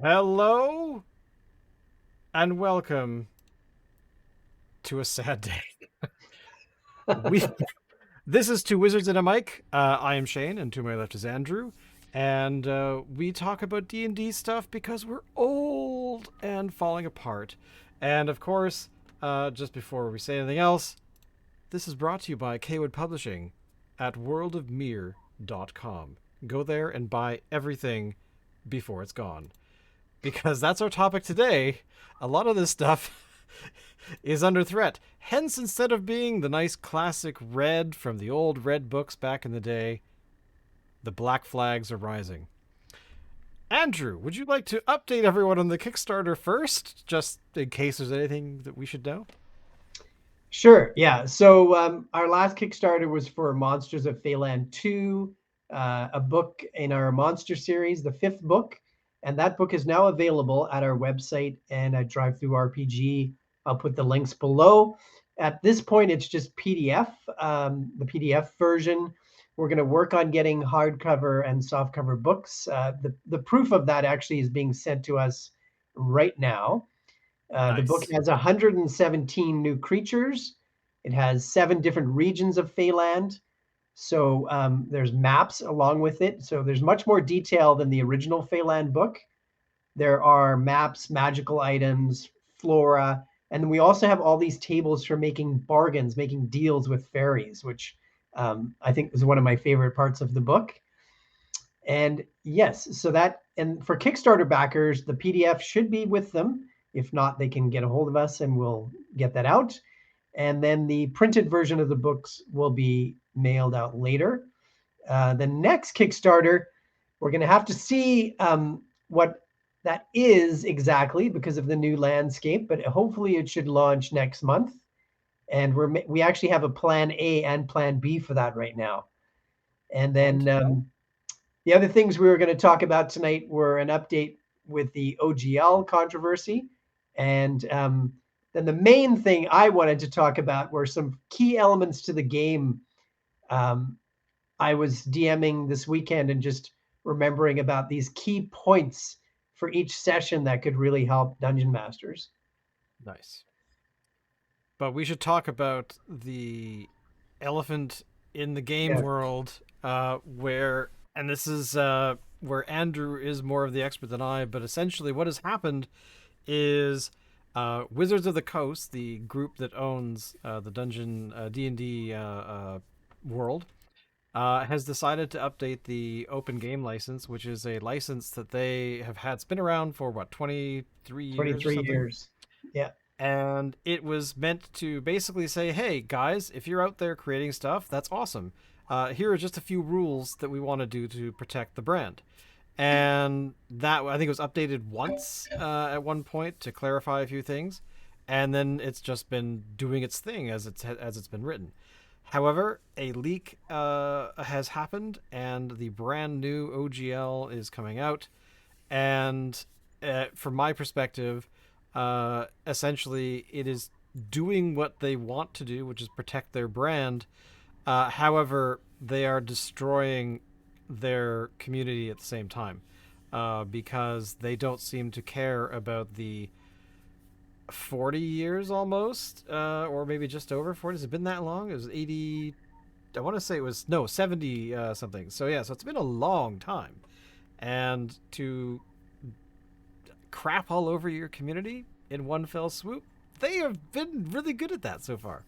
Hello and welcome to a sad day. We This is Two Wizards and a Mic. I am Shane, and to my left is Andrew, and we talk about D&D stuff because we're old and falling apart. And of course, just before we say anything else, this is brought to you by Cawood Publishing at worldofmere.com. Go there and buy everything before it's gone, because that's our topic today. A lot of this stuff is under threat. Hence, instead of being the nice classic red from the old red books back in the day, the black flags are rising. Andrew, would you like to update everyone on the Kickstarter first, just in case there's anything that we should know? Sure. Yeah. So our last Kickstarter was for Monsters of Feyland 2, a book in our Monster series, the fifth book. And that book is now available at our website and at Drive Through RPG. I'll put the links below. At this point, it's just PDF, the PDF version. We're going to work on getting hardcover and softcover books. The proof of that actually is being sent to us right now. The book Nice. has 117 new creatures. It has 7 different regions of Feyland. So there's maps along with it. So there's much more detail than the original Feyland book. There are maps, magical items, flora, and we also have all these tables for making bargains, making deals with fairies, which I think is one of my favorite parts of the book. And yes, so that, and for Kickstarter backers, the PDF should be with them. If not, they can get a hold of us and we'll get that out. And then the printed version of the books will be mailed out later. The next Kickstarter, we're going to have to see what that is exactly because of the new landscape, but hopefully it should launch next month. And we actually have a plan A and plan B for that right now. And then the other things we were going to talk about tonight were an update with the OGL controversy. And then the main thing I wanted to talk about were some key elements to the game. I was DMing this weekend and just remembering about these key points for each session that could really help dungeon masters. Nice. But we should talk about the elephant in the game Yeah. world, and this is where Andrew is more of the expert than I, but essentially what has happened is Wizards of the Coast, the group that owns the Dungeon D&D world, has decided to update the open game license, which is a license that they have had. It's been around for what, 23 years or 23 something? years. Yeah. And it was meant to basically say, hey guys, if you're out there creating stuff, that's awesome. Here are just a few rules that we want to do to protect the brand. And that, I think, it was updated once at one point to clarify a few things, and then it's just been doing its thing as it's been written. However, a leak has happened, and the brand new OGL is coming out. And from my perspective, essentially, it is doing what they want to do, which is protect their brand. However, they are destroying their community at the same time, because they don't seem to care about the 40 years almost, or maybe just over 40. Has it been that long? It was 80. I want to say it was, no, 70 something. So yeah, so it's been a long time. And to crap all over your community in one fell swoop, they have been really good at that so far.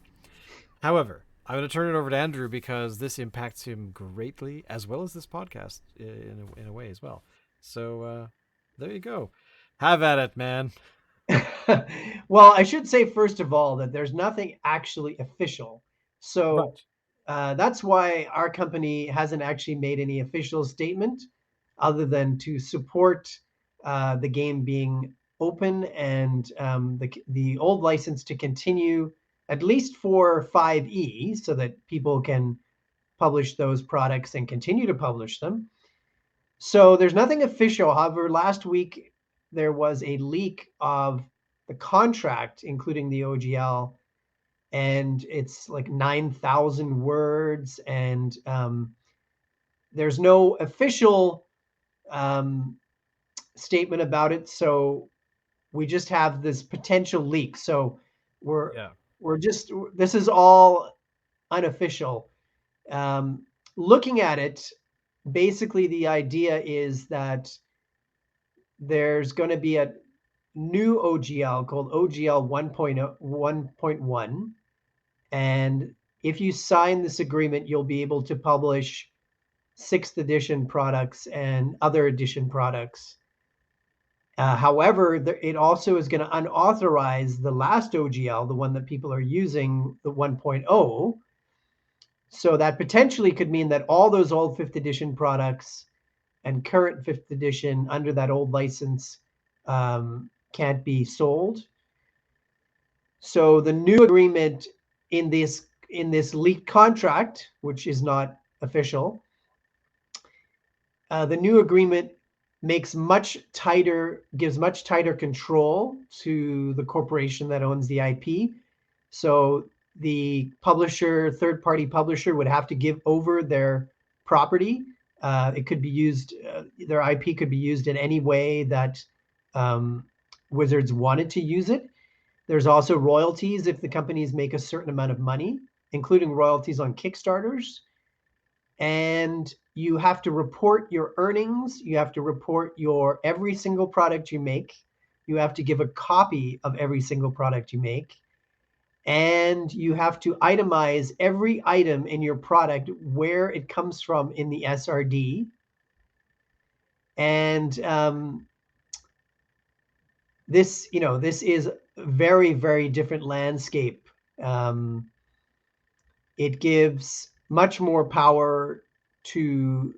However, I'm going to turn it over to Andrew because this impacts him greatly, as well as this podcast in a way as well. So there you go. Have at it, man. Well, I should say, first of all, that there's nothing actually official. So Right. that's why our company hasn't actually made any official statement other than to support the game being open and the old license to continue at least for 5e so that people can publish those products and continue to publish them. So there's nothing official. However, last week there was a leak of the contract, including the OGL, and it's like 9,000 words, and there's no official um, statement about it. So we just have this potential leak. So we're Yeah. we're just this is all unofficial. Um, Looking at it, basically the idea is that there's going to be a new OGL called OGL 1.1, and if you sign this agreement, you'll be able to publish sixth edition products and other edition products. However, it also is going to unauthorize the last OGL, the one that people are using, the 1.0. So that potentially could mean that all those old fifth edition products and current fifth edition under that old license can't be sold. So the new agreement in this leaked contract, which is not official, the new agreement gives much tighter control to the corporation that owns the IP. So the publisher, third-party publisher, would have to give over their property. It could be used, their IP could be used in any way that Wizards wanted to use it. There's also royalties if the companies make a certain amount of money, including royalties on Kickstarters. And you have to report your earnings. You have to report your every single product you make. You have to give a copy of every single product you make. And you have to itemize every item in your product, where it comes from in the SRD. And this is a very, very different landscape. It gives much more power to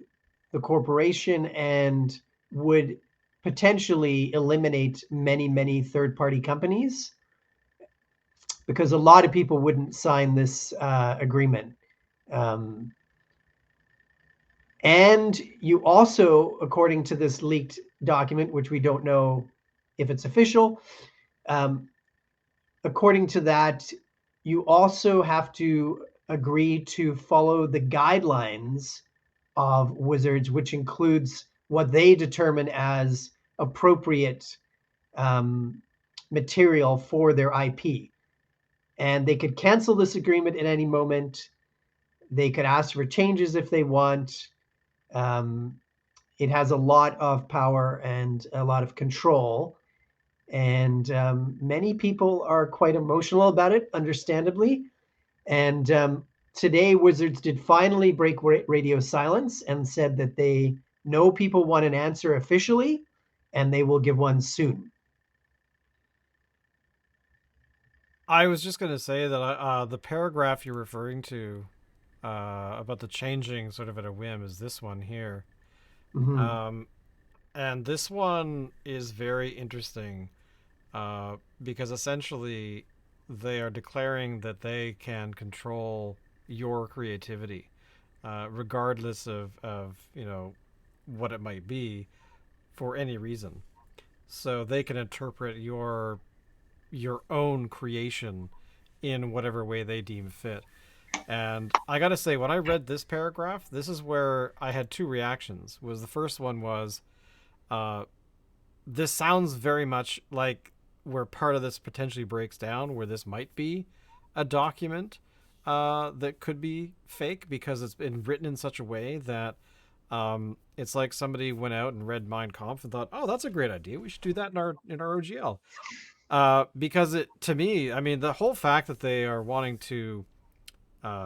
the corporation and would potentially eliminate many, many third-party companies, because a lot of people wouldn't sign this agreement. And you also, according to this leaked document, which we don't know if it's official, according to that, you also have to agree to follow the guidelines of Wizards, which includes what they determine as appropriate material for their IP. And they could cancel this agreement at any moment. They could ask for changes if they want. It has a lot of power and a lot of control. And many people are quite emotional about it, understandably. And today, Wizards did finally break radio silence and said that they know people want an answer officially, and they will give one soon. I was just going to say that the paragraph you're referring to about the changing sort of at a whim is this one here. Mm-hmm. Um, and this one is very interesting because essentially they are declaring that they can control your creativity, regardless of what it might be, for any reason. So they can interpret your own creation in whatever way they deem fit. And I gotta say, when I read this paragraph, this is where I had two reactions. Was the first one was, uh, this sounds very much like where part of this potentially breaks down, where this might be a document that could be fake because it's been written in such a way that it's like somebody went out and read Mein Kampf and thought, "Oh, that's a great idea. We should do that in our OGL." Because it, to me, I mean, the whole fact that they are wanting to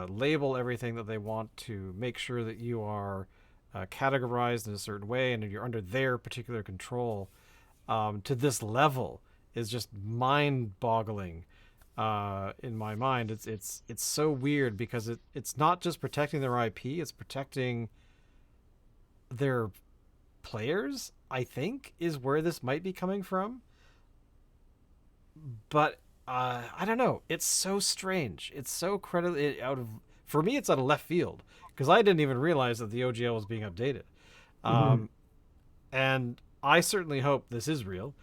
label everything that they want to make sure that you are categorized in a certain way and you're under their particular control to this level is just mind-boggling. In my mind, it's so weird because it's not just protecting their IP; it's protecting their players. I think is where this might be coming from, but I don't know. It's so strange. It's so out of, for me. It's out of left field because I didn't even realize that the OGL was being updated. Mm-hmm. Um, and I certainly hope this is real,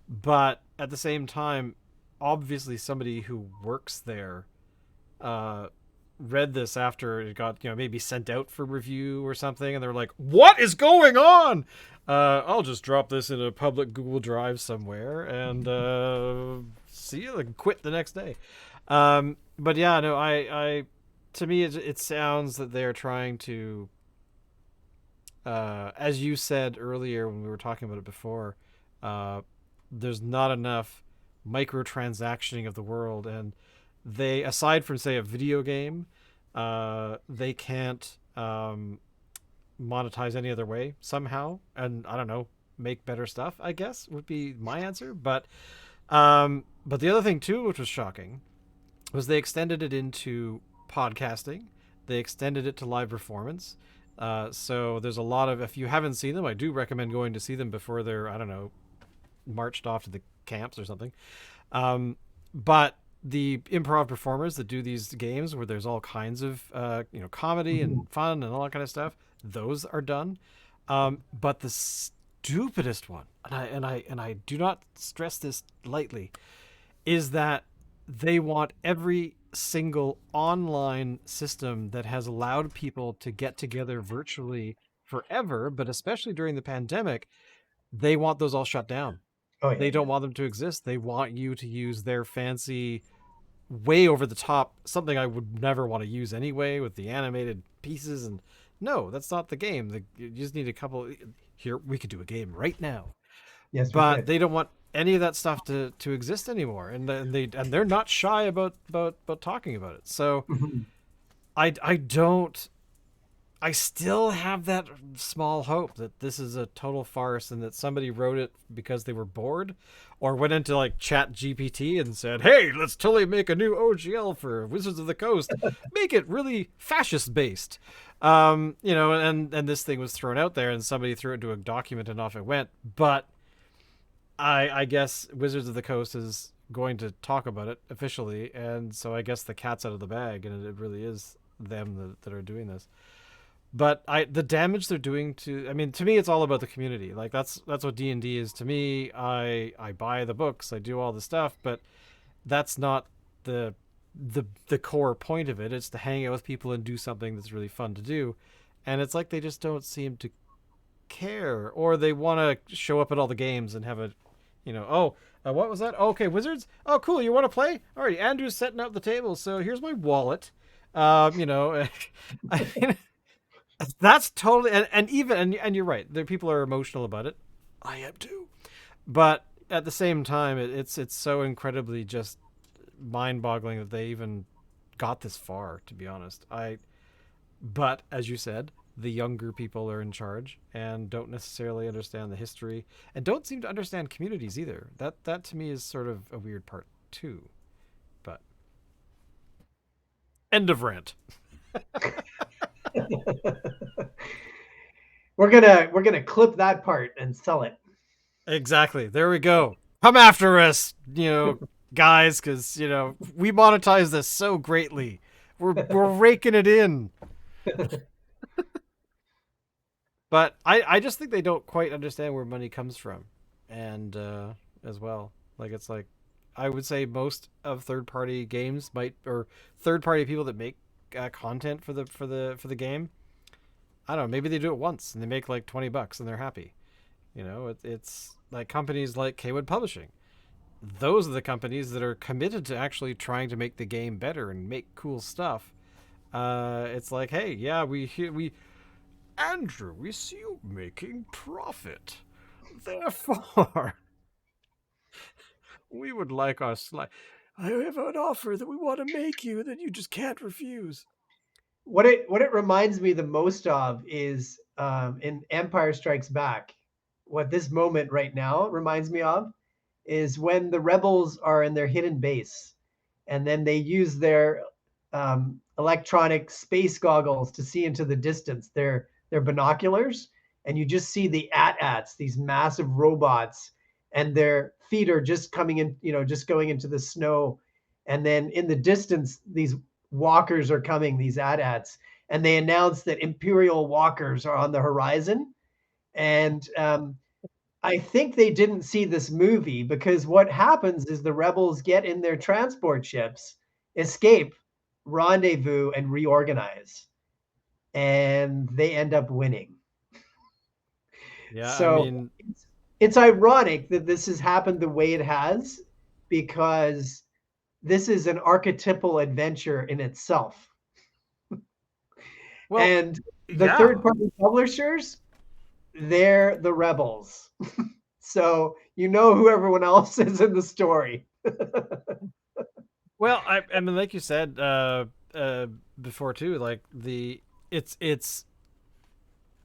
but at the same time, obviously somebody who works there uh, read this after it got maybe sent out for review or something, and they're like, "What is going on?" I'll just drop this in a public Google Drive somewhere and see you and quit the next day. But yeah, no, to me, it sounds that they're trying to, as you said earlier when we were talking about it before, uh, there's not enough microtransactioning of the world, and they, aside from say a video game, they can't monetize any other way somehow, and I don't know, make better stuff, I guess would be my answer. But the other thing too, which was shocking, was they extended it into podcasting. They extended it to live performance. So there's a lot of, if you haven't seen them, I do recommend going to see them before they're, I don't know, marched off to the camps or something. But the improv performers that do these games where there's all kinds of comedy Mhm. and fun and all that kind of stuff, those are done. But the stupidest one, and I do not stress this lightly, is that they want every single online system that has allowed people to get together virtually forever, but especially during the pandemic, they want those all shut down. Oh yeah, They yeah. don't want them to exist. They want you to use their fancy, way over the top, something I would never want to use anyway, with the animated pieces. And no, that's not the game. You just need a couple. Here, we could do a game right now, Yes, we but could. they don't want any of that stuff to exist anymore, and they're not shy about talking about it. So Mhm. I don't. I still have that small hope that this is a total farce and that somebody wrote it because they were bored, or went into like Chat GPT and said, "Hey, let's totally make a new OGL for Wizards of the Coast, make it really fascist based." And this thing was thrown out there, and somebody threw it into a document, and off it went. But I guess Wizards of the Coast is going to talk about it officially, and so I guess the cat's out of the bag, and it really is them that are doing this. But the damage they're doing to, I mean, to me, it's all about the community. Like that's what D&D is to me. I buy the books, I do all the stuff, but that's not the the core point of it. It's to hang out with people and do something that's really fun to do, and it's like they just don't seem to care, or they want to show up at all the games and have a, what was that? Oh, okay, Wizards. Oh, cool. You want to play? All right, Andrew's setting up the table, so here's my wallet. I mean, that's totally, and even, and you're right. There, people are emotional about it. I am too. But at the same time, it's so incredibly just mind-boggling that they even got this far. To be honest, but as you said, the younger people are in charge and don't necessarily understand the history, and don't seem to understand communities either. That to me is sort of a weird part too. But end of rant. We're gonna clip that part and sell it. Exactly. There we go. Come after us, guys, because we monetize this so greatly. We're raking it in. But I just think they don't quite understand where money comes from, and as well, like it's like, I would say most of third party games might, or third party people that make content for the game. I don't know. Maybe they do it once and they make like $20 and they're happy. It's like companies like Cawood Publishing. Those are the companies that are committed to actually trying to make the game better and make cool stuff. It's like, hey, yeah, we Andrew, we see you making profit. Therefore, we would like our slice. I have an offer that we want to make you that you just can't refuse. What it reminds me the most of is in Empire Strikes Back. What this moment right now reminds me of is when the rebels are in their hidden base, and then they use their electronic space goggles to see into the distance. Their binoculars, and you just see the AT-ATs, these massive robots, and their feet are just coming in, just going into the snow, and then in the distance, these walkers are coming, these AT-ATs, and they announce that Imperial walkers are on the horizon. And I think they didn't see this movie because what happens is the rebels get in their transport ships, escape, rendezvous, and reorganize. And they end up winning. Yeah, I So mean, it's ironic that this has happened the way it has, because this is an archetypal adventure in itself. well, And the yeah. third party publishers, they're the rebels. So you know who everyone else is in the story. Well, I mean, like you said uh, before too, like it's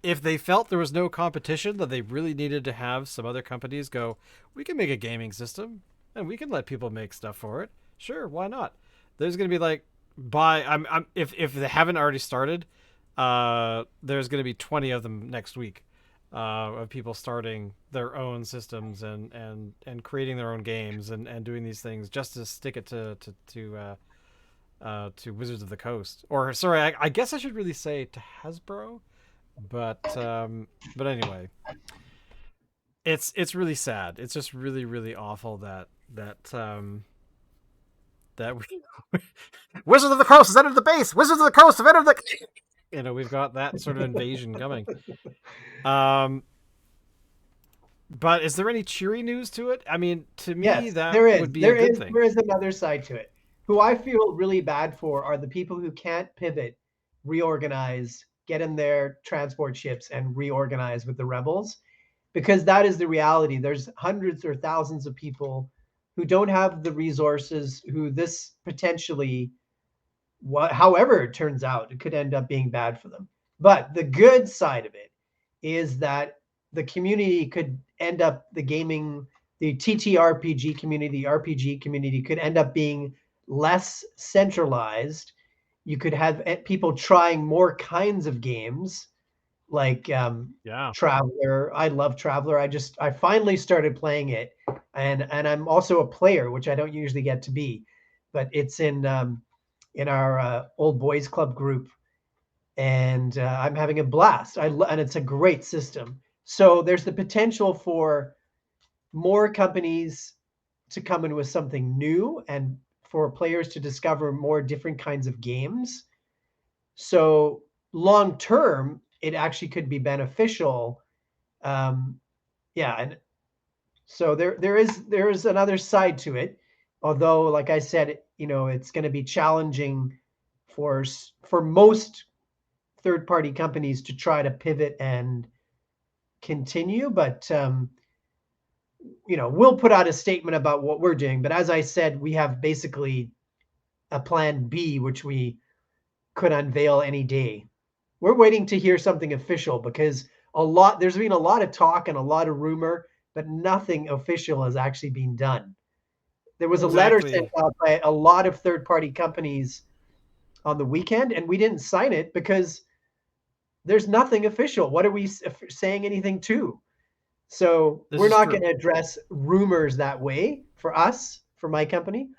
if they felt there was no competition, that they really needed to have some other companies go, we can make a gaming system and we can let people make stuff for it. Sure, why not? There's gonna be like by I'm if they haven't already started, there's gonna be 20 of them next week, of people starting their own systems and creating their own games and doing these things just to stick it to Wizards of the Coast, or sorry, I guess I should really say to Hasbro, but anyway, it's really sad. It's just really really awful that we Wizards of the Coast has entered the base. Wizards of the Coast have entered the. We've got that sort of invasion coming. Um, but is there any cheery news to it? I mean, to me, Yes, that there is. would be a good There thing. is another side to it. Who I feel really bad for are the people who can't pivot, reorganize, get in their transport ships and reorganize with the rebels, because that is the reality. There's hundreds or thousands of people who don't have the resources, who this potentially, however it turns out, it could end up being bad for them. But the good side of it is that the community could end up, the gaming, the TTRPG community, the RPG community could end up being less centralized. You could have people trying more kinds of games, like Yeah. Traveler. I love Traveler. I finally started playing it, and I'm also a player, which I don't usually get to be, but it's in our old boys club group, and I'm having a blast. And it's a great system. So there's the potential for more companies to come in with something new, and for players to discover more different kinds of games. So long term, it actually could be beneficial. Um, yeah, and so there is another side to it. Although, like I said, it's going to be challenging for most third party companies to try to pivot and continue. But we'll put out a statement about what we're doing. But as I said, we have basically a plan B, which we could unveil any day. We're waiting to hear something official, because there's been a lot of talk and a lot of rumor, but nothing official has actually been done. There was a letter sent Exactly. out by a lot of third party companies on the weekend, and we didn't sign it because there's nothing official. What are we saying anything to? So This we're is not going true. to address rumors that way for us, for my company,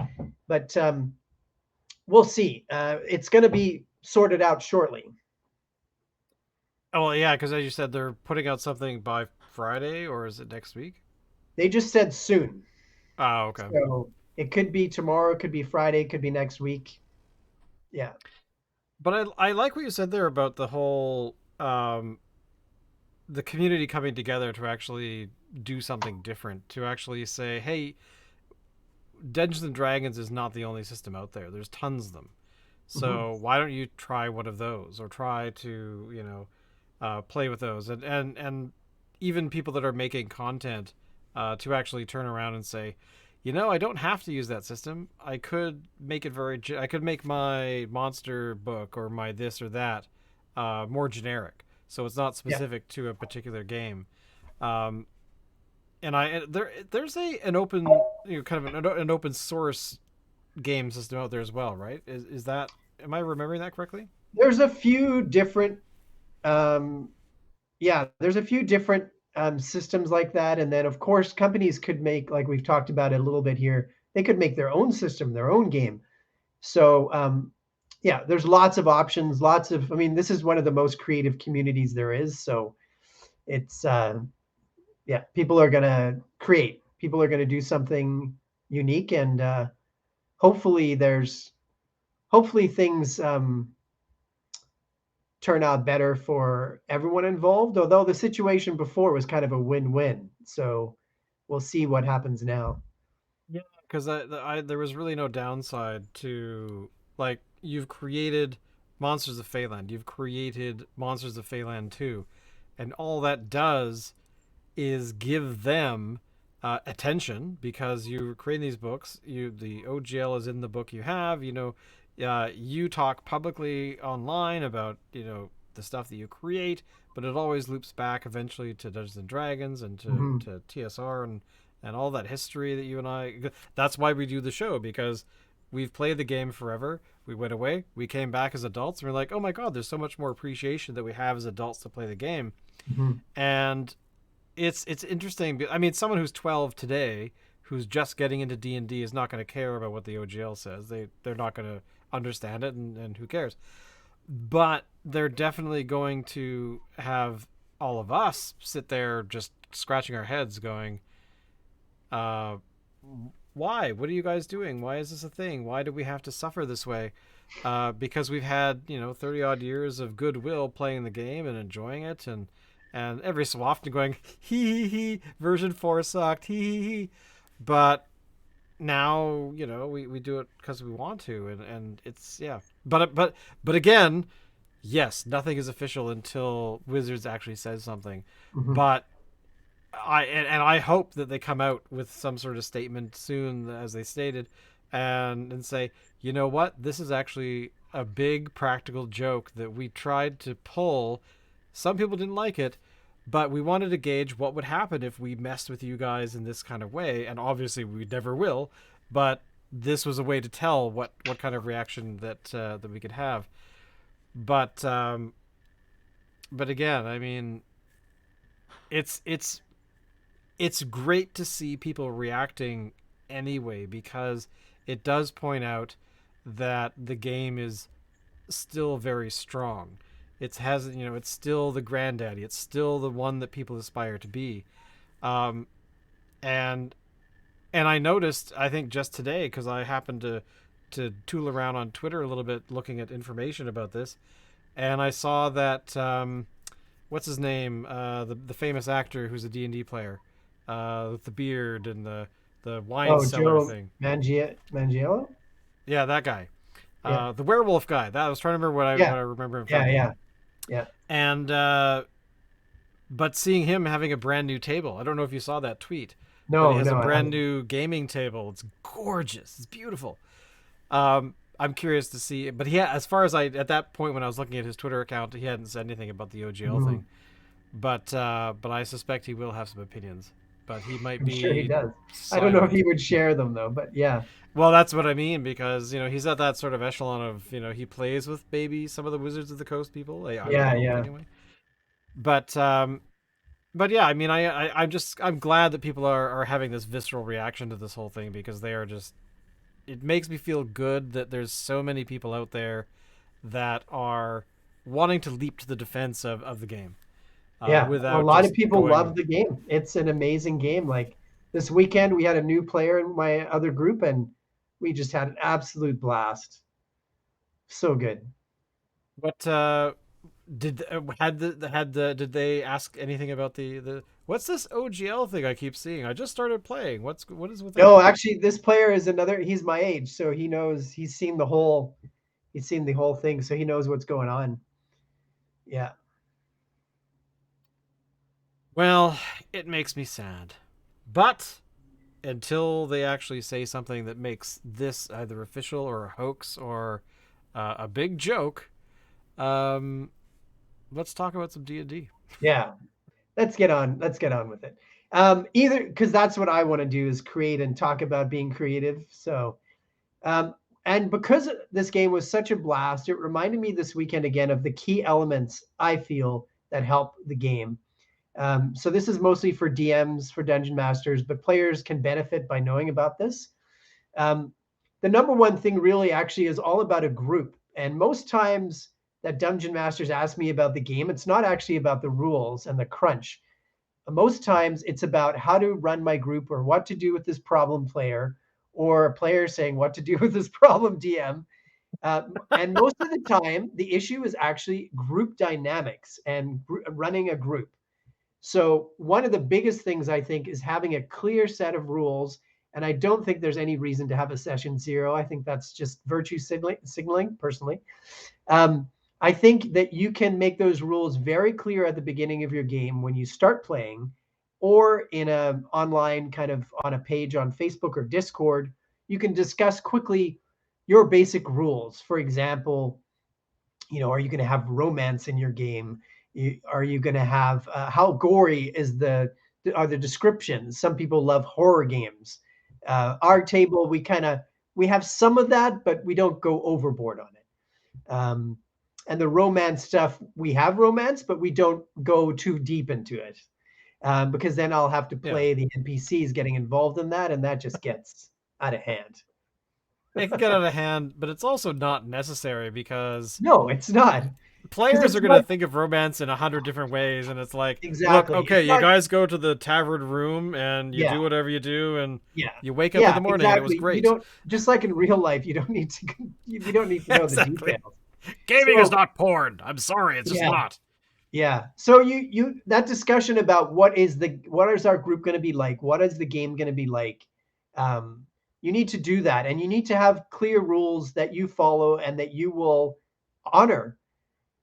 but we'll see. It's going to be sorted out shortly. Oh well, yeah, because as you said, they're putting out something by Friday, or is it next week? They just said soon. Oh, okay. So it could be tomorrow, it could be Friday, it could be next week. Yeah. But I like what you said there about the whole the community coming together to actually do something different, to actually say, hey, Dungeons and Dragons is not the only system out there. There's tons of them. Hmm. So why don't you try one of those, or try to play with those, and even people that are making content, to actually turn around and say, I don't have to use that system. I could make it I could make my monster book or my this or that more generic, so it's not Yeah. specific to a particular game. Um, and there's an open, kind of an open source game system out there as well, right? Is that, am I remembering that correctly? There's a few different um yeah, there's a few different systems like that. And then of course companies could make, like we've talked about it a little bit here, they could make their own system, their own game. So yeah, there's lots of options, I mean, this is one of the most creative communities there is. So it's yeah, people are going to create, people are going to do something unique, and hopefully things turn out better for everyone involved, although the situation before was kind of a win-win. So we'll see what happens now. Yeah, because there was really no downside to, like, you've created Monsters of Feyland, you've created Monsters of Feyland 2, and all that does is give them attention because you're creating these books. The OGL is in the book you have. You talk publicly online about the stuff that you create, but it always loops back eventually to Dungeons and Dragons and Mhm. to TSR and all that history that you and I. That's why we do the show, because we've played the game forever. We went away. We came back as adults, and we're like, oh my god, there's so much more appreciation that we have as adults to play the game. Mhm. And it's interesting. I mean, someone who's 12 today, who's just getting into D&D, is not going to care about what the OGL says. They're not going to understand it, and who cares? But they're definitely going to have all of us sit there just scratching our heads, going, uh, "Why? What are you guys doing? Why is this a thing? Why do we have to suffer this way?" Because we've had 30 odd years of goodwill playing the game and enjoying it, and every so often going hee version 4 sucked hee. But now we do it because we want to, and it's, yeah. But again, yes, nothing is official until Wizards actually says something. Mhm. But I hope that they come out with some sort of statement soon, as they stated, and say, you know what, this is actually a big practical joke that we tried to pull. Some people didn't like it, but we wanted to gauge what would happen if we messed with you guys in this kind of way, and obviously we never will. But this was a way to tell what kind of reaction that we could have. But but again, I mean, it's it's great to see people reacting anyway, because it does point out that the game is still very strong. It's still the granddaddy. It's still the one that people aspire to be. Um, and and I noticed, I think just today, because I happened to tool around on Twitter a little bit looking at information about this, and I saw that what's his name, the famous actor who's a D&D player, with the beard and the wine Oh, cellar Joe thing. Mangiello? Yeah, that guy. Yeah. The werewolf guy. That I was trying to remember Yeah. what I remember him Yeah. from. Yeah. Yeah. And but seeing him having a brand new table, I don't know if you saw that tweet, but he No, has a no, I brand haven't. new gaming table. It's gorgeous. It's beautiful. I'm curious to see, but he, as far as I, at that point when I was looking at his Twitter account, he hadn't said anything about the OGL Mhm. thing. But I suspect he will have some opinions. But he might I'm sure he be does. I don't know if silent. he would share them though, but yeah. Well, that's what I mean, because he's at that sort of echelon of he plays with maybe some of the Wizards of the Coast people. I would Yeah. hope Yeah. anyway. But but yeah, I mean, I'm glad that people are having this visceral reaction to this whole thing, because they are just, it makes me feel good that there's so many people out there that are wanting to leap to the defense of the game, Yeah. A without lot of just people going. love the game. It's an amazing game. Like this weekend, we had a new player in my other group, and we just had an absolute blast. So good. What did had the did they ask anything about the what's this OGL thing I keep seeing? I just started playing. What is with that? No, actually, this player is another. He's my age, so he knows. He's seen the whole. He's seen the whole thing, so he knows what's going on. Yeah. Well, it makes me sad, but until they actually say something that makes this either official or a hoax or a big joke, um, let's talk about some D&D. Yeah. Let's get on. Let's get on with it. Either because that's what I want to do is create and talk about being creative. So, um, and because this game was such a blast, it reminded me this weekend again of the key elements I feel that help the game. So this is mostly for DMs, for dungeon masters, but players can benefit by knowing about this. Um, the number one thing really actually is all about a group. And most times that dungeon masters ask me about the game, it's not actually about the rules and the crunch. Most times it's about how to run my group or what to do with this problem player, or a player saying what to do with this problem DM. And most of the time, the issue is actually group dynamics and running a group. So one of the biggest things I think is having a clear set of rules. And I don't think there's any reason to have a session zero. I think that's just virtue signaling personally. Um, I think that you can make those rules very clear at the beginning of your game when you start playing, or in a online kind of on a page on Facebook or Discord. You can discuss quickly your basic rules. For example, are you going to have romance in your game? Are you going to have how gory are the descriptions? Some people love horror games. Our table, we have some of that, but we don't go overboard on it. And the romance stuff, we have romance, but we don't go too deep into it, because then I'll have to Yeah. play the NPCs getting involved in that, and that just gets out of hand. It can get out of hand, but it's also not necessary because No, it's not, because players it's are going to not think of romance in 100 different ways, and it's like, look, exactly. okay, It's you not. guys go to the tavern room and you Yeah, do whatever you do, and yeah, you wake up in yeah. the morning and it was Exactly. You great. don't just like in real life. You don't need to. You don't need to know the Exactly. details. Gaming is So not porn. I'm sorry, it's just yeah, not. yeah. So you that discussion about what is our group going to be like? What is the game going to be like? Um, you need to do that, and you need to have clear rules that you follow and that you will honor.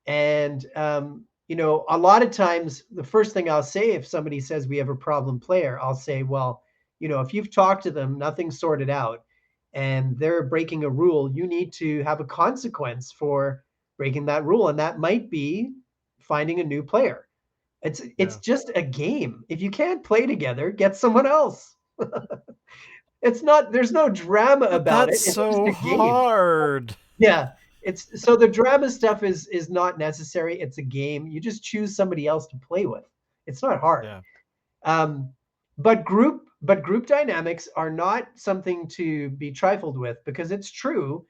And a lot of times, the first thing I'll say if somebody says we have a problem player, I'll say, well, if you've talked to them, nothing's sorted out, and they're breaking a rule, you need to have a consequence for breaking that rule, and that might be finding a new player. It's Yeah. just a game. If you can't play together, get someone else. It's not. There's no drama But about it. that's It's just so a game. hard. Yeah. It's so the drama stuff is not necessary. It's a game. You just choose somebody else to play with. It's not hard. Yeah. Um, but group dynamics are not something to be trifled with, because it's true.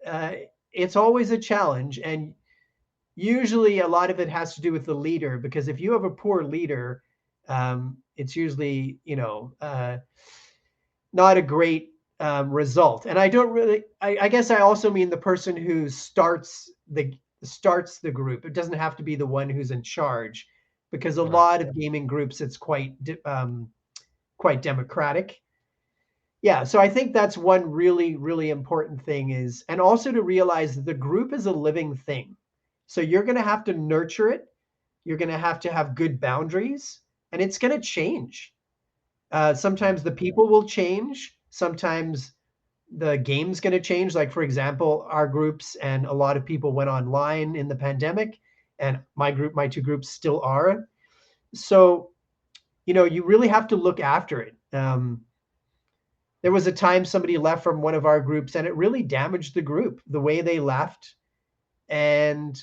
Uh, it's always a challenge, and usually a lot of it has to do with the leader, because if you have a poor leader, it's usually not a great result. And I don't really. I guess I also mean the person who starts the group. It doesn't have to be the one who's in charge, because a Right. lot of gaming groups, it's quite democratic. Yeah, so I think that's one really really important thing, is, and also to realize that the group is a living thing. So you're going to have to nurture it. You're going to have good boundaries, and it's going to change. Yeah. Sometimes the people will change. Sometimes the game's going to change. Like, for example, our groups and a lot of people went online in the pandemic, and my two groups still are. So, you really have to look after it. There was a time somebody left from one of our groups, and it really damaged the group, the way they left. And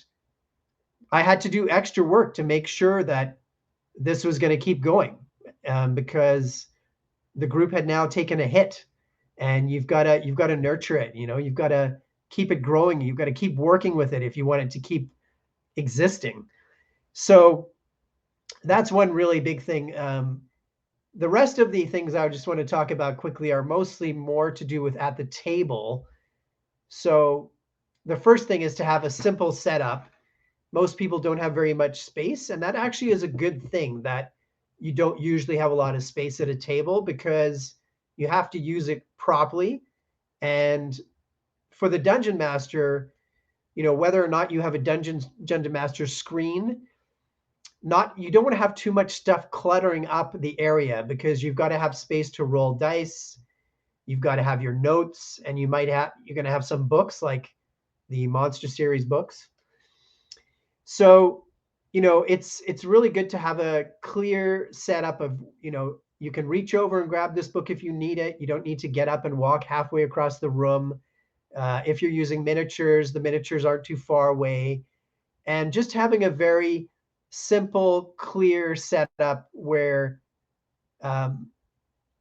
I had to do extra work to make sure that this was going to keep going, because the group had now taken a hit, and you've got to nurture it. You've got to keep it growing. You've got to keep working with it if you want it to keep existing. So that's one really big thing. The rest of the things I just want to talk about quickly are mostly more to do with at the table. So the first thing is to have a simple setup. Most people don't have very much space, and that actually is a good thing, that you don't usually have a lot of space at a table, because you have to use it properly. And for the dungeon master, whether or not you have a dungeon master screen, not you don't want to have too much stuff cluttering up the area, because you've got to have space to roll dice. You've got to have your notes, and you're going to have some books, like the monster series books. So, it's really good to have a clear setup of, you can reach over and grab this book if you need it. You don't need to get up and walk halfway across the room. If you're using miniatures, the miniatures aren't too far away. And just having a very simple, clear setup where, um,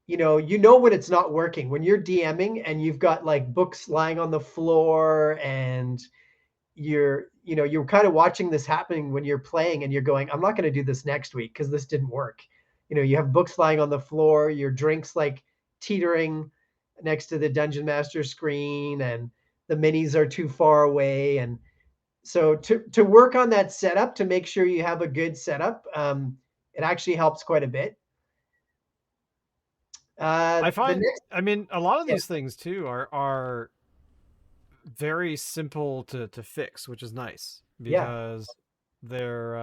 when it's not working. When you're DMing and you've got like books lying on the floor, and you're kind of watching this happening when you're playing, and you're going, I'm not going to do this next week because this didn't work. You have books lying on the floor, your drinks like teetering next to the dungeon master screen, and the minis are too far away. And so to work on that setup, to make sure you have a good setup, it actually helps quite a bit. I The find, next, I mean, a lot of yeah, these things too are very simple to fix, which is nice yeah, because they're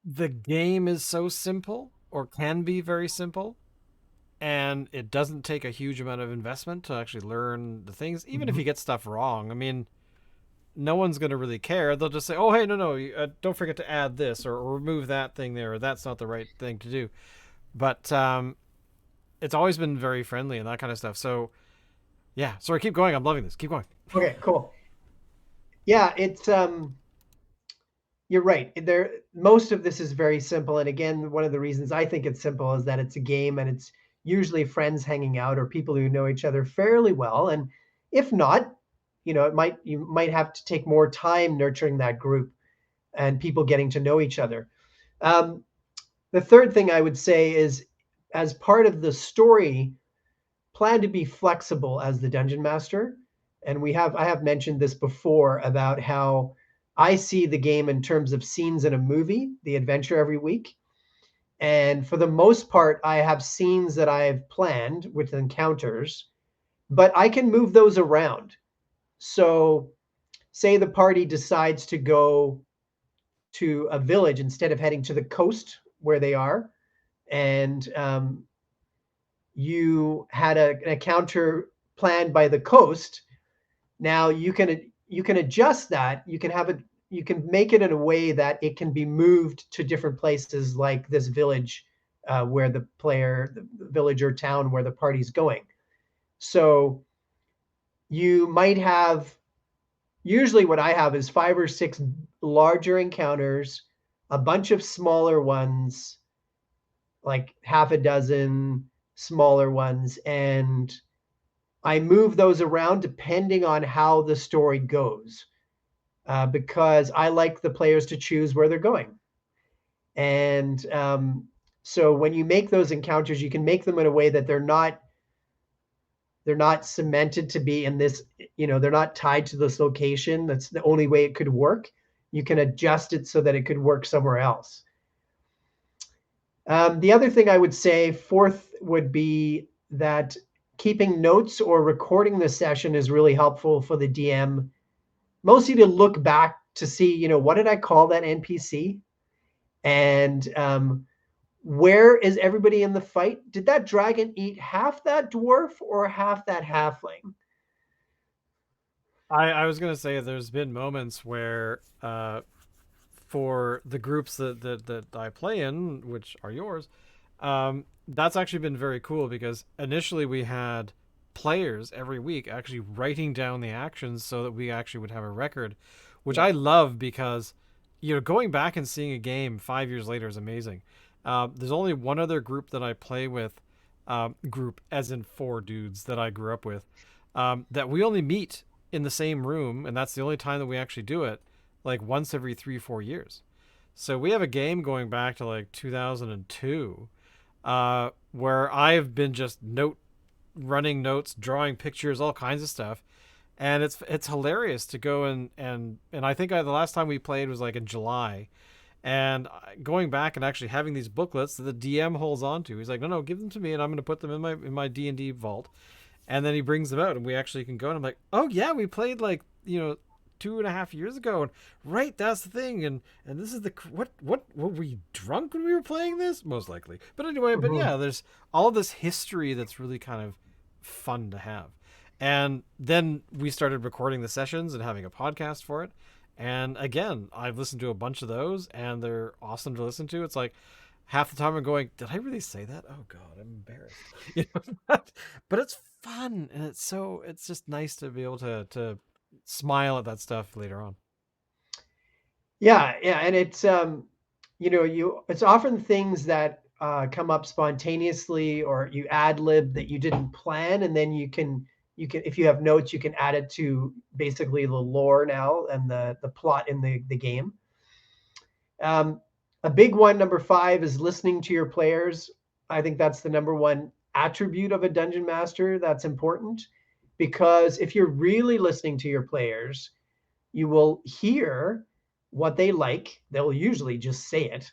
the game is so simple or can be very simple, and it doesn't take a huge amount of investment to actually learn the things. Even if mhm, you get stuff wrong, I mean, no one's going to really care. They'll just say, "Oh, hey, no, don't forget to add this or remove that thing there, or that's not the right thing to do." But it's always been very friendly and that kind of stuff. So yeah, sorry, keep going. I'm loving this. Keep going. okay, cool. Yeah, it's you're right. There, most of this is very simple. And again, one of the reasons I think it's simple is that it's a game and it's usually friends hanging out or people who know each other fairly well. And if not, you might have to take more time nurturing that group and people getting to know each other. Um, the third thing I would say is, as part of the story, plan to be flexible as the dungeon master. And I have mentioned this before about how I see the game in terms of scenes in a movie, the adventure every week. And for the most part, I have scenes that I've planned with encounters, but I can move those around. So, say the party decides to go to a village instead of heading to the coast where they are, and you had an encounter planned by the coast. Now you can adjust that. You can make it in a way that it can be moved to different places, like this village where the village or town where the party's going. So you might have, usually what I have is 5 or 6 larger encounters, a bunch of smaller ones, like half a dozen smaller ones, and I move those around depending on how the story goes, because I like the players to choose where they're going. And so when you make those encounters, you can make them in a way that they're not cemented to be in this. They're not tied to this location. That's the only way it could work. You can adjust it so that it could work somewhere else. The other thing I would say, fourth, would be that keeping notes or recording the session is really helpful for the DM, mostly to look back to see, what did I call that NPC? And where is everybody in the fight? Did that dragon eat half that dwarf or half that halfling? I was gonna say there's been moments where for the groups that I play in, which are yours, that's actually been very cool because initially we had players every week actually writing down the actions so that we actually would have a record, which Yeah. I love because going back and seeing a game 5 years later is amazing. There's only one other group that I play with, group as in 4 dudes that I grew up with, that we only meet in the same room, and that's the only time that we actually do it, like once every 3 4 years. So we have a game going back to like 2002, where I've been just running notes, drawing pictures, all kinds of stuff, and it's hilarious to go and I think the last time we played was like in July, and going back and actually having these booklets that the DM holds on to. He's like, no, give them to me, and I'm going to put them in my D&D vault, and then he brings them out, and we actually can go. And I'm like, oh yeah, we played like 2.5 years ago, and right, that's the thing, and this is the what were we drunk when we were playing this? Most likely, but anyway, but Mhm. yeah, there's all this history that's really kind of fun to have, and then we started recording the sessions and having a podcast for it. And again, I've listened to a bunch of those, and they're awesome to listen to. It's like half the time I'm going, did I really say that? Oh God, I'm embarrassed. But it's fun, and it's just nice to be able to smile at that stuff later on. Yeah, yeah, and it's it's often things that come up spontaneously, or you ad lib that you didn't plan, and then you can, if you have notes, you can add it to basically the lore now and the plot in the game. Um, a big one, number 5, is listening to your players. I think that's the number one attribute of a dungeon master that's important, because if you're really listening to your players, you will hear what they like. They'll usually just say it.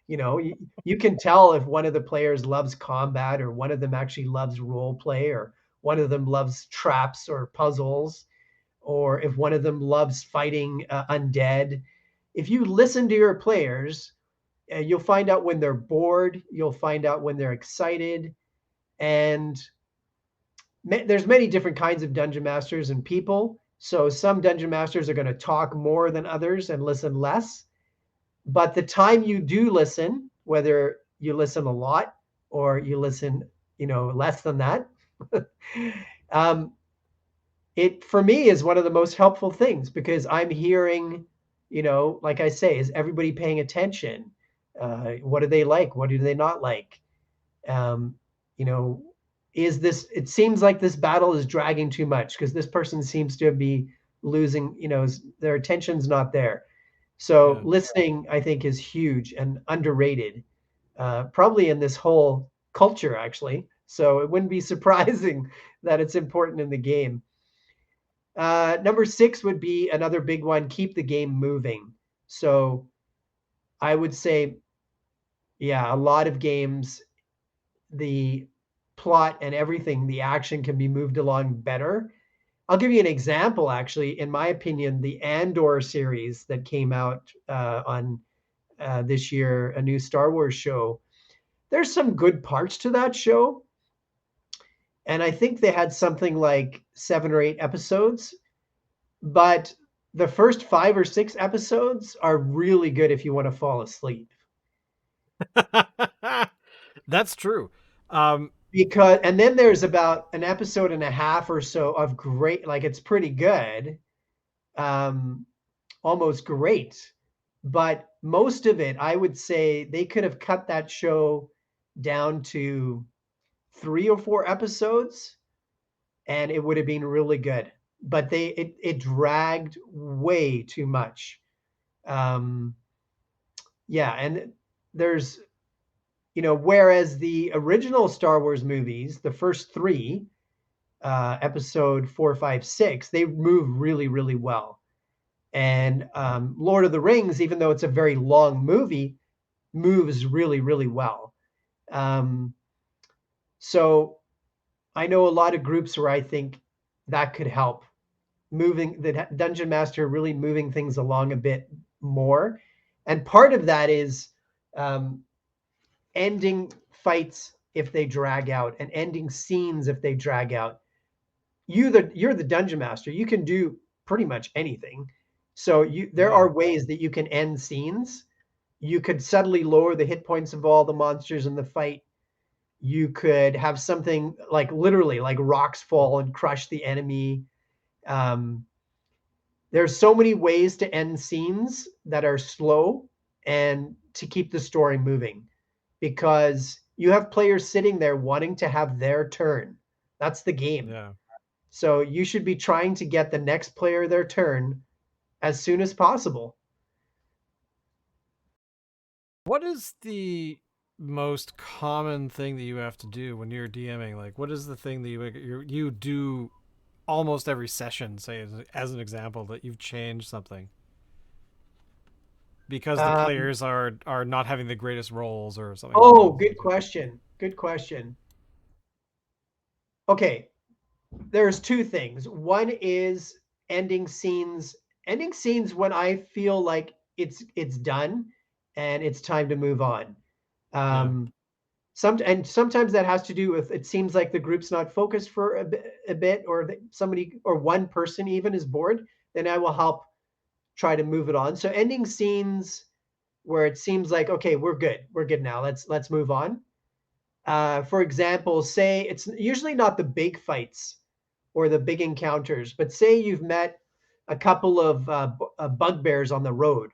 You can tell if one of the players loves combat, or one of them actually loves role play, or one of them loves traps or puzzles, or if one of them loves fighting undead. If you listen to your players, you'll find out when they're bored, you'll find out when they're excited. And there's many different kinds of dungeon masters and people. So some dungeon masters are going to talk more than others and listen less. But the time you do listen, whether you listen a lot or you listen, less than that, um, it for me is one of the most helpful things, because I'm hearing, like I say, is everybody paying attention? What do they like? What do they not like? Um, you know, it seems like this battle is dragging too much because this person seems to be losing, their attention's not there. So Yeah. listening, I think, is huge and underrated, probably in this whole culture, actually. So it wouldn't be surprising that it's important in the game. Number 6 would be another big one: keep the game moving. So I would say, yeah, a lot of games, the plot and everything, the action can be moved along better. I'll give you an example, actually. In my opinion, the Andor series that came out on this year, a new Star Wars show, there's some good parts to that show. And I think they had something like 7 or 8 episodes, but the first 5 or 6 episodes are really good if you want to fall asleep. That's true. Um, And then there's about an episode and a half or so of great, like it's pretty good, um, almost great. But most of it, I would say they could have cut that show down to 3 or 4 episodes, and it would have been really good. But it dragged way too much. Um, yeah, and there's whereas the original Star Wars movies, the first three, episode 4, 5, 6, they move really, really well. And Lord of the Rings, even though it's a very long movie, moves really, really well. Um, so I know a lot of groups where I think that could help, moving the dungeon master really moving things along a bit more. And part of that is um, ending fights if they drag out, and ending scenes if they drag out. You're the dungeon master. You can do pretty much anything. So there yeah. are ways that you can end scenes. You could suddenly lower the hit points of all the monsters in the fight. You could have something like literally like rocks fall and crush the enemy. Um, there's so many ways to end scenes that are slow and to keep the story moving, because you have players sitting there wanting to have their turn. That's the game. Yeah. So you should be trying to get the next player their turn as soon as possible. What is the most common thing that you have to do when you're DMing? Like, what is the thing that you do almost every session? Say as an example that you've changed something because the Um, players are not having the greatest roles or something like oh, that. good question. Good question. Okay, there's two things. One is ending scenes, ending scenes when I feel like it's done and it's time to move on. Yeah. Um, sometimes that has to do with, it seems like the group's not focused for a bit, or that somebody or one person even is bored. Then I will help try to move it on. So ending scenes where it seems like, okay, we're good now. Let's move on. For example, say it's usually not the big fights or the big encounters, but say you've met a couple of bugbears on the road,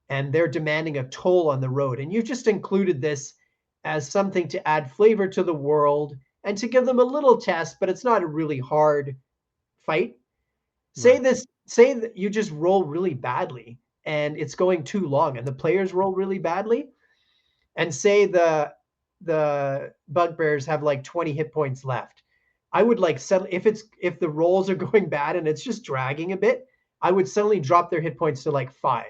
and they're demanding a toll on the road, and you've just included this as something to add flavor to the world and to give them a little test, but it's not a really hard fight. Right. Say that you just roll really badly and it's going too long, and the players roll really badly, and say the bugbears have like 20 hit points left. I would like suddenly, if the rolls are going bad and it's just dragging a bit, I would suddenly drop their hit points to like 5,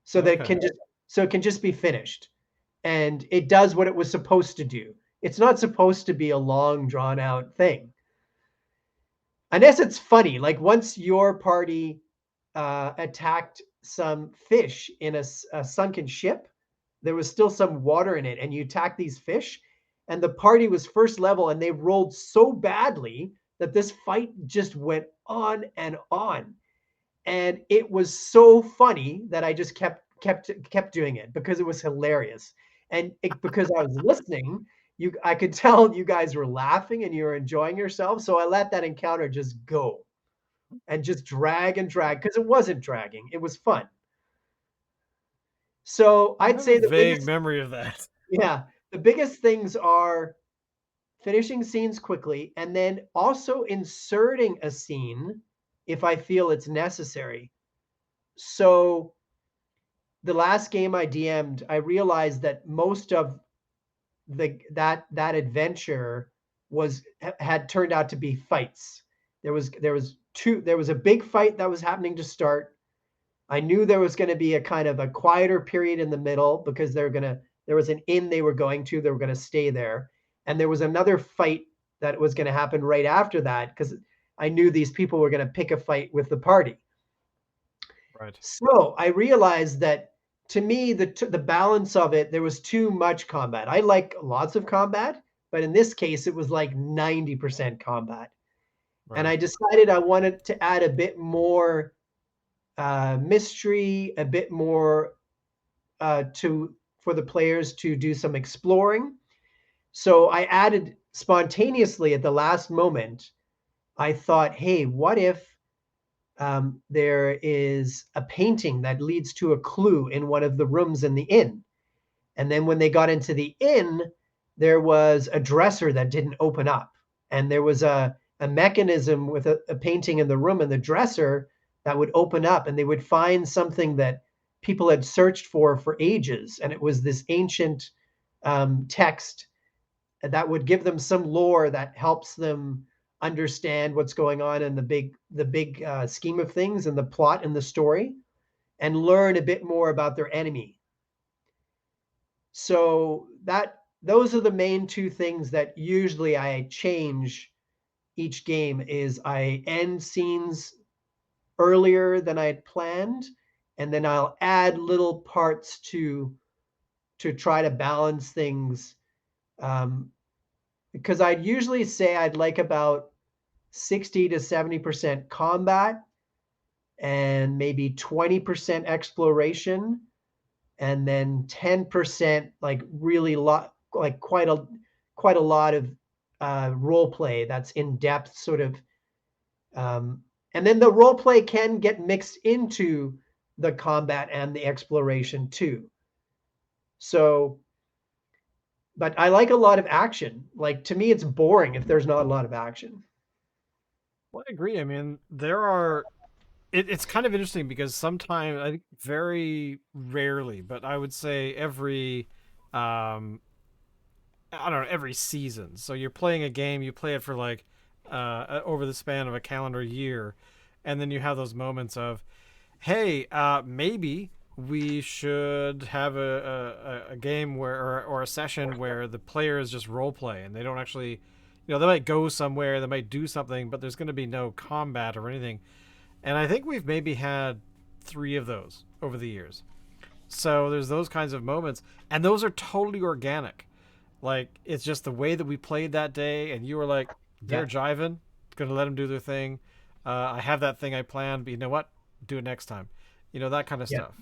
so that it Okay. can just so it can just be finished, and it does what it was supposed to do. It's not supposed to be a long drawn out thing. Unless it's funny, like once your party attacked some fish in a sunken ship, there was still some water in it, and you attacked these fish, and the party was first level, and they rolled so badly that this fight just went on and on. And it was so funny that I just kept doing it because it was hilarious. And because I was listening, I could tell you guys were laughing and you were enjoying yourselves. So I let that encounter just go and just drag and drag because it wasn't dragging. It was fun. So I I'd have a say the vague biggest, memory of that. yeah, the biggest things are finishing scenes quickly and then also inserting a scene if I feel it's necessary. So the last game I DM'd, I realized that most of that adventure had turned out to be fights. There was a big fight that was happening to start. I knew there was going to be a kind of a quieter period in the middle because there was an inn they were going to, they were going to stay there. And there was another fight that was going to happen right after that because I knew these people were going to pick a fight with the party. Right. So I realized that to me, the balance of it, there was too much combat. I like lots of combat, but in this case, it was like 90% combat. And Right. I decided I wanted to add a bit more mystery, a bit more to for the players to do some exploring. So I added spontaneously at the last moment. I thought, hey, what if there is a painting that leads to a clue in one of the rooms in the inn? And then when they got into the inn, there was a dresser that didn't open up. And there was a mechanism with a painting in the room and the dresser that would open up and they would find something that people had searched for ages. And it was this ancient text that would give them some lore that helps them understand what's going on in the big scheme of things and the plot and the story and learn a bit more about their enemy. So those are the main two things that usually I change each game is I end scenes earlier than I had planned, and then I'll add little parts to try to balance things. Because I'd usually say I'd like about 60 to 70% combat and maybe 20% exploration and then 10% like really lot like quite a lot of role play that's in depth sort of um, and then the role play can get mixed into the combat and the exploration too. So but I like a lot of action. Like to me it's boring if there's not a lot of action. Well, I agree. I mean, there are. It's kind of interesting because sometimes I think very rarely, but I would say every, I don't know, every season. So you're playing a game, you play it for like over the span of a calendar year, and then you have those moments of, hey, maybe we should have a game where or a session where the players just role play and they don't actually, they might go somewhere, they might do something, but there's going to be no combat or anything. And I think we've maybe had 3 of those over the years. So there's those kinds of moments, and those are totally organic. Like it's just the way that we played that day, and you were like, they're Yeah. jiving, gonna let them do their thing. I have that thing I planned, but you know what? Do it next time. That kind of Yeah. stuff.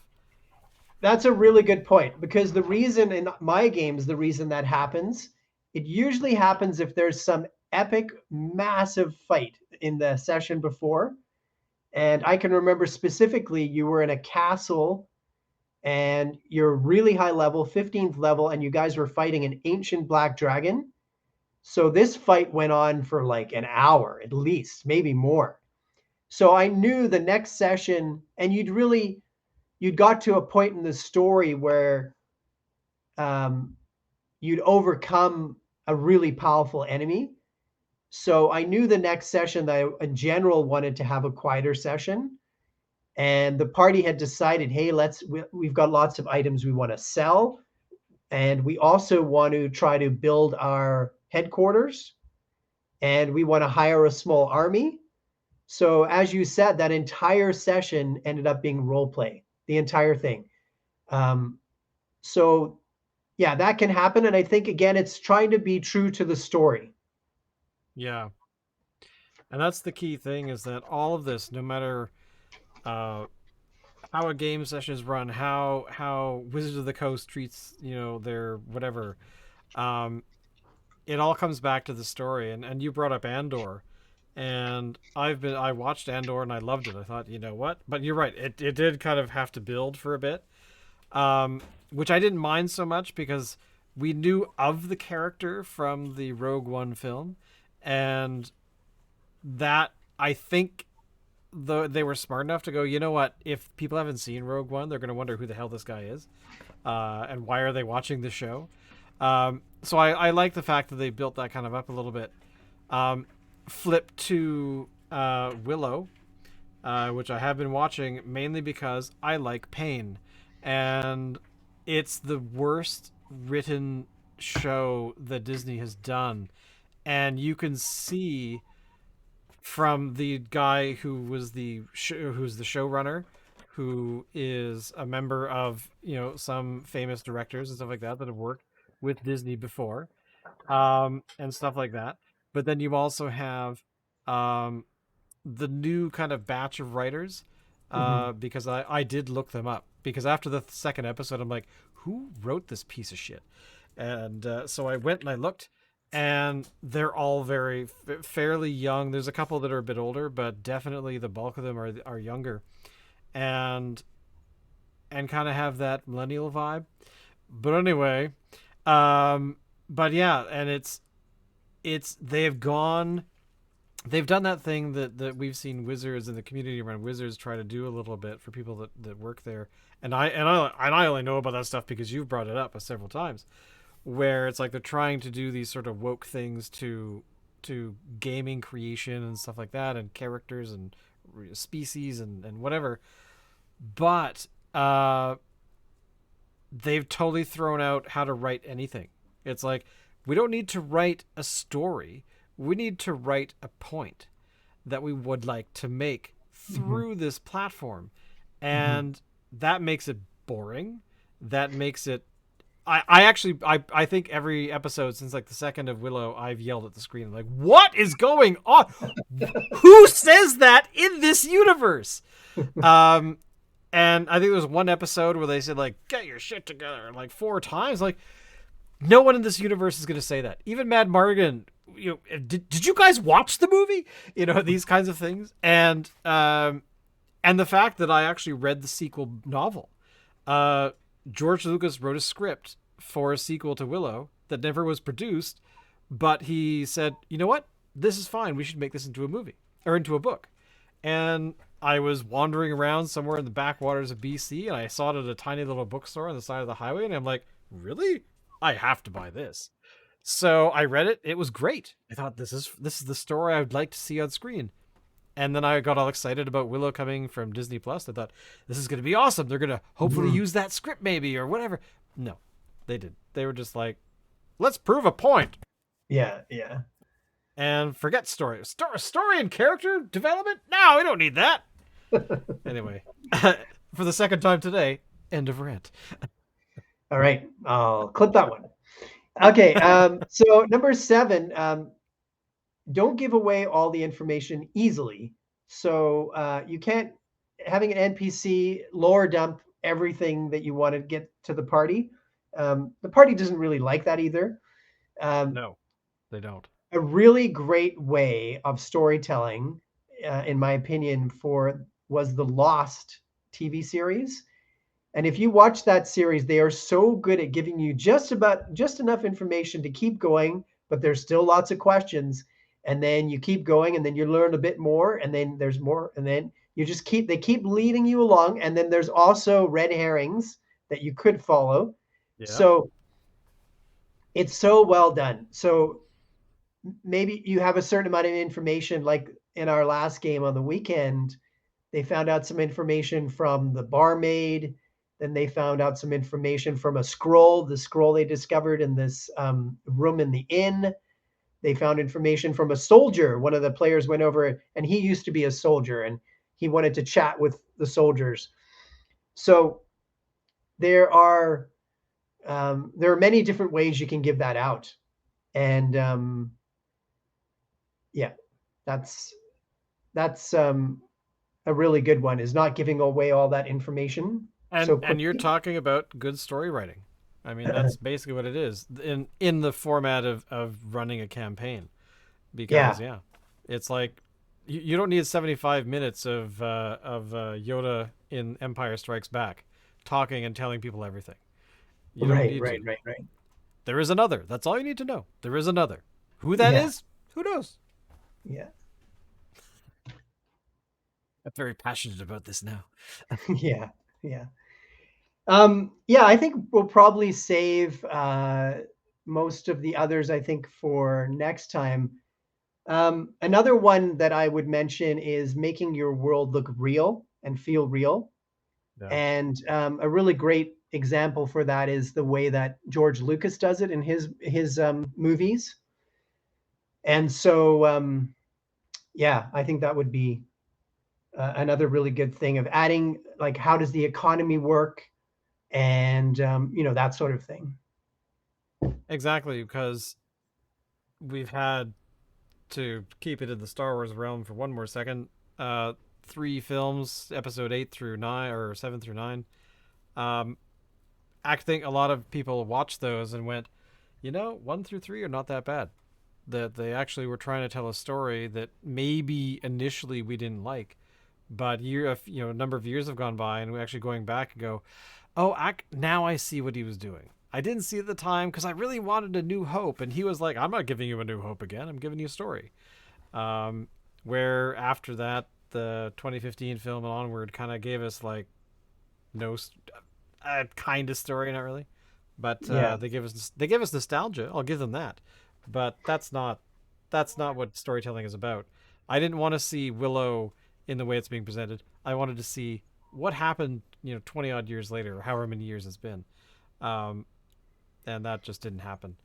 That's a really good point because the reason in my games, the reason that happens, it usually happens if there's some epic, massive fight in the session before. And I can remember specifically you were in a castle and you're really high level, 15th level, and you guys were fighting an ancient black dragon. So this fight went on for like an hour at least, maybe more. So I knew the next session, and you'd got to a point in the story where you'd overcome a really powerful enemy. So I knew the next session that I, in general, wanted to have a quieter session. And the party had decided, hey, we've got lots of items we want to sell. And we also want to try to build our headquarters. And we want to hire a small army. So as you said, that entire session ended up being role play, the entire thing. Um, so yeah, that can happen. And I think, again, it's trying to be true to the story. Yeah. And that's the key thing, is that all of this, no matter uh, how a game session is run, how Wizards of the Coast treats, their whatever, um, it all comes back to the story. And you brought up Andor, and I watched Andor and I loved it. I thought, you know what? But you're right. It did kind of have to build for a bit, which I didn't mind so much because we knew of the character from the Rogue One film, and that, I think, they were smart enough to go, you know what? If people haven't seen Rogue One, they're going to wonder who the hell this guy is, and why are they watching the show. So I like the fact that they built that kind of up a little bit. Flip to Willow, which I have been watching mainly because I like pain, and it's the worst written show that Disney has done, and you can see from the guy who's the showrunner, who is a member of some famous directors and stuff like that have worked with Disney before, and stuff like that. But then you also have um, the new kind of batch of writers, Mm-hmm. because I did look them up, because after the second episode I'm like, who wrote this piece of shit? And so I went and I looked, and they're all very fairly young. There's a couple that are a bit older, but definitely the bulk of them are younger, and kind of have that millennial vibe. But anyway, but yeah, and it's they've done that thing that we've seen Wizards and the community around Wizards try to do a little bit for people that work there. And I only know about that stuff because you've brought it up several times, where it's like they're trying to do these sort of woke things to gaming creation and stuff like that, and characters and species and whatever. But they've totally thrown out how to write anything. It's like, we don't need to write a story. We need to write a point that we would like to make Mm-hmm. through this platform. Mm-hmm. And that makes it boring. That makes it. I think every episode since like the second of Willow, I've yelled at the screen like, what is going on? Who says that in this universe? Um, and I think there was one episode where they said like, get your shit together, like 4 times. Like, no one in this universe is going to say that. Even Mad Mardigan, did you guys watch the movie? These kinds of things. And the fact that I actually read the sequel novel. George Lucas wrote a script for a sequel to Willow that never was produced, but he said, you know what? This is fine. We should make this into a movie or into a book. And I was wandering around somewhere in the backwaters of BC, and I saw it at a tiny little bookstore on the side of the highway, and I'm like, really? I have to buy this. So I read it. It was great. I thought, this is the story I would like to see on screen. And then I got all excited about Willow coming from Disney Plus. I thought, this is going to be awesome. They're going to hopefully Mm-hmm. use that script maybe or whatever. No, they did. They were just like, let's prove a point Yeah, yeah. and forget story. Story and character development? No, we don't need that. Anyway, for the second time today, end of rant. All right, I'll clip that one. Okay, so number 7, don't give away all the information easily. So you can't, having an NPC lore dump everything that you want to get to the party. The party doesn't really like that either. Um, No, they don't. a really great way of storytelling, in my opinion, for was the Lost TV series. And if you watch that series, they are so good at giving you just enough information to keep going, but there's still lots of questions. And then you keep going, and then you learn a bit more, and then there's more, and then they keep leading you along. And then there's also red herrings that you could follow. Yeah. So It's so well done. So maybe you have a certain amount of information, like in our last game on the weekend, they found out some information from the barmaid. Then they found out some information from a scroll, the scroll they discovered in this room in the inn. They found information from a soldier. One of the players went over, and he used to be a soldier, and he wanted to chat with the soldiers. So there are there are many different ways you can give that out, and yeah, that's that's a really good one. Is not giving away all that information so And you're quickly. talking about good story writing. I mean, that's basically what it is in the format of running a campaign. Because Yeah, yeah, it's like you don't need 75 minutes of Yoda in Empire Strikes Back talking and telling people everything. You don't right, need right, to. right, right. There is another. That's all you need to know. There is another. Who that Yeah, is? Who knows? yeah, I'm very passionate about this now. yeah, yeah. Yeah, I think we'll probably save most of the others, I think, for next time. Another one that I would mention is making your world look real and feel real. Yeah. And a really great example for that is the way that George Lucas does it in his movies. And so, yeah, I think that would be another really good thing of adding, like, how does the economy work, and that sort of thing. Exactly, because we've had to keep it in the Star Wars realm for one more second. Uh, three films, episode 8 through 9 or 7 through 9. Um, I think a lot of people watched those and went, 1 through 3 are not that bad. That they actually were trying to tell a story that maybe initially we didn't like, but a number of years have gone by, and we're actually going back and go, oh, now I see what he was doing. I didn't see it at the time because I really wanted a new hope, and he was like, I'm not giving you a new hope again. I'm giving you a story. Um, where after that, the 2015 film and onward kind of gave us like no a kind of story, not really, but Yeah, they give us nostalgia. I'll give them that, but that's not what storytelling is about. I didn't want to see Willow in the way it's being presented. I wanted to see what happened, 20 odd years later, or however many years it's been, um, and that just didn't happen.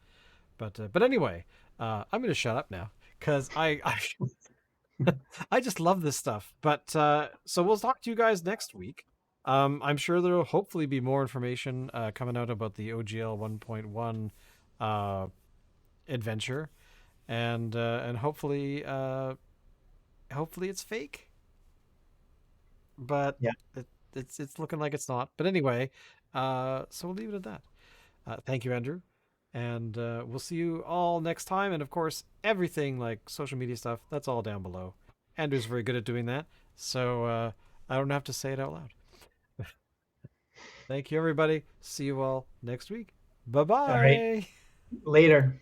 But anyway, I'm gonna shut up now because I just love this stuff. But so we'll talk to you guys next week. I'm sure there will hopefully be more information coming out about the OGL 1.1 uh, adventure, and hopefully it's fake, but yeah. it's looking like it's not. But anyway, so we'll leave it at that. Thank you, Andrew. And we'll see you all next time. And of course, everything like social media stuff, that's all down below. Andrew's very good at doing that. So I don't have to say it out loud. Thank you, everybody. See you all next week. Bye All right. bye. Later.